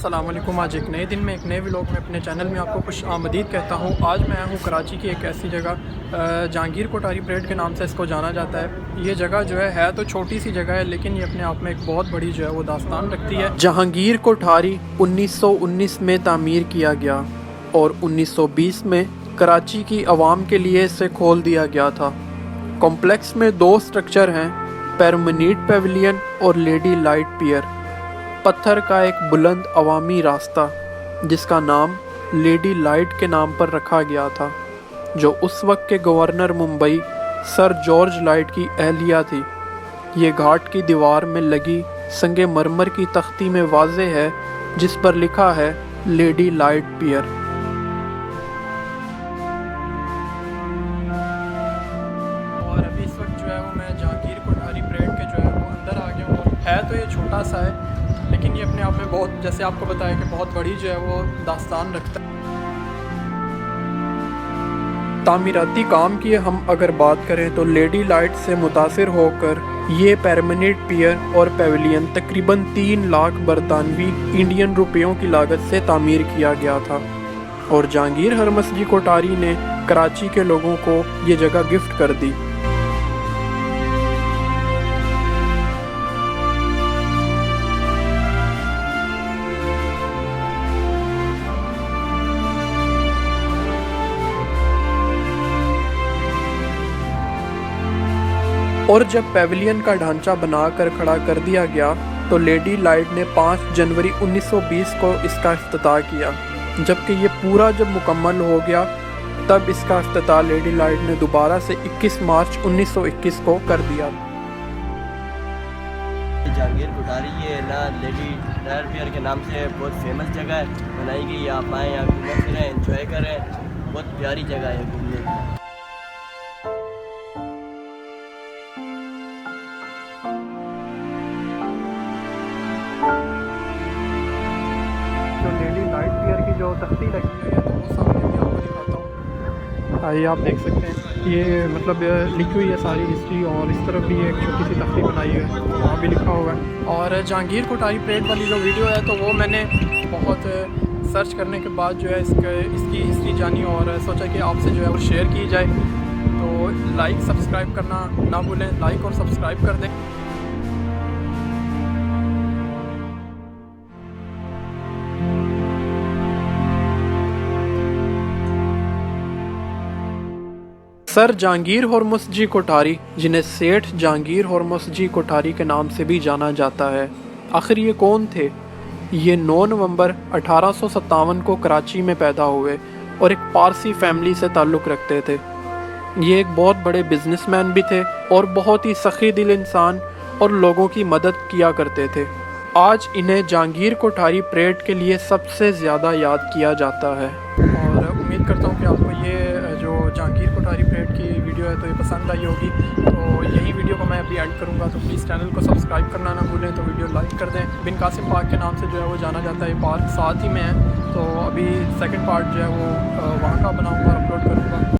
अस्सलाम वालेकुम। आज एक नए दिन में एक नए व्लॉग में अपने चैनल में आपको खुश आमदीद कहता हूँ। आज मैं आया हूँ कराची की एक ऐसी जगह, जहांगीर कोठारी परेड के नाम से इसको जाना जाता है। ये जगह जो है तो छोटी सी जगह है, लेकिन ये अपने आप में एक बहुत बड़ी जो है वो दास्तान रखती है। जहांगीर कोठारी 1919 में तामीर किया गया और 1920 में कराची की आवाम के लिए इसे खोल दिया गया था। कॉम्प्लेक्स में दो स्ट्रक्चर हैं, पैरमनीट पेविलियन और लेडी लाइट पियर। पत्थर का एक बुलंद अवामी रास्ता जिसका नाम लेडी लाइट के नाम पर रखा गया था, जो उस वक्त के governor Mumbai sir George light की अहलिया थी। ये घाट की दीवार में लगी संगे मरमर की तख्ती में वाज़े है, जिस पर लिखा है लेडी लाइट पियर। और अभी इस वक्त जो है वो मैं जहांगीर कोठारी परेड के जो है वो अंदर आ गया हूँ। है तो ये छोटा सा है, लेकिन ये अपने आप में बहुत, जैसे आपको बताया कि बहुत बड़ी जो है वो दास्तान रखता है। तामीराती काम की हम अगर बात करें तो लेडी लाइट से मुतासिर होकर ये पैरमनीट पियर और पेविलियन तकरीबन 3 लाख बरतानवी इंडियन रुपयों की लागत से तामीर किया गया था। और जहांगीर हरमसजी कोठारी ने कराची के लोगों को ये जगह गिफ्ट कर दी। और जब पेविलियन का ढांचा बनाकर खड़ा कर दिया गया तो लेडी लाइट ने 5 जनवरी 1920 को इसका इफ्तिताह किया, जबकि ये पूरा जब मुकम्मल हो गया तब इसका इफ्तिताह लेडी लाइट ने दोबारा से 21 मार्च 1921 को कर दिया। जहांगीर कोठारी ये ना लेडी लाइट पियर के नाम से बहुत फेमस जगह है, बनाई गई। आप आएँ, यहाँ घूमें फिरें, एंजॉय करें। बहुत प्यारी जगह है घूमने की। लेडी लाइट पियर की जो तख्ती लगी हुई है तो वो सामने भी आपको दिखाता हूँ। आइए, आप देख सकते हैं ये मतलब लिखी हुई है सारी हिस्ट्री, और इस तरफ भी एक छोटी सी तख्ती बनाई है, वहाँ भी लिखा हुआ है। और जहांगीर कोठारी परेड वाली जो वीडियो है तो वो मैंने बहुत सर्च करने के बाद जो है इसकी हिस्ट्री जानी और सोचा कि आपसे जो है वो शेयर की जाए। तो लाइक सब्सक्राइब करना ना भूलें, लाइक और सब्सक्राइब कर दें। सर जहांगीर हरमसजी कोठारी, जिन्हें सेठ जहांगीर हरमसजी कोठारी के नाम से भी जाना जाता है, आखिर ये कौन थे? ये 9 नवंबर 1857 को कराची में पैदा हुए और एक पारसी फैमिली से ताल्लुक़ रखते थे। ये एक बहुत बड़े बिजनेसमैन भी थे और बहुत ही सखी दिल इंसान और लोगों की मदद किया करते थे। आज इन्हें जहांगीर कोठारी परेड के लिए सबसे ज़्यादा याद किया जाता है। और उम्मीद करता हूँ कि आपको ये जो जहांगीर कोठारी परेड की वीडियो है तो ये पसंद आई होगी। तो यही वीडियो को मैं अभी एंड करूँगा, तो प्लीज़ चैनल को सब्सक्राइब करना ना भूलें, तो वीडियो लाइक कर दें। बिन कासिम पार्क के नाम से जो है वो जाना जाता है, पार्क साथ ही में है। तो अभी सेकंड पार्ट जो है वो वहाँ का बनाऊँगा, अपलोड करूँगा।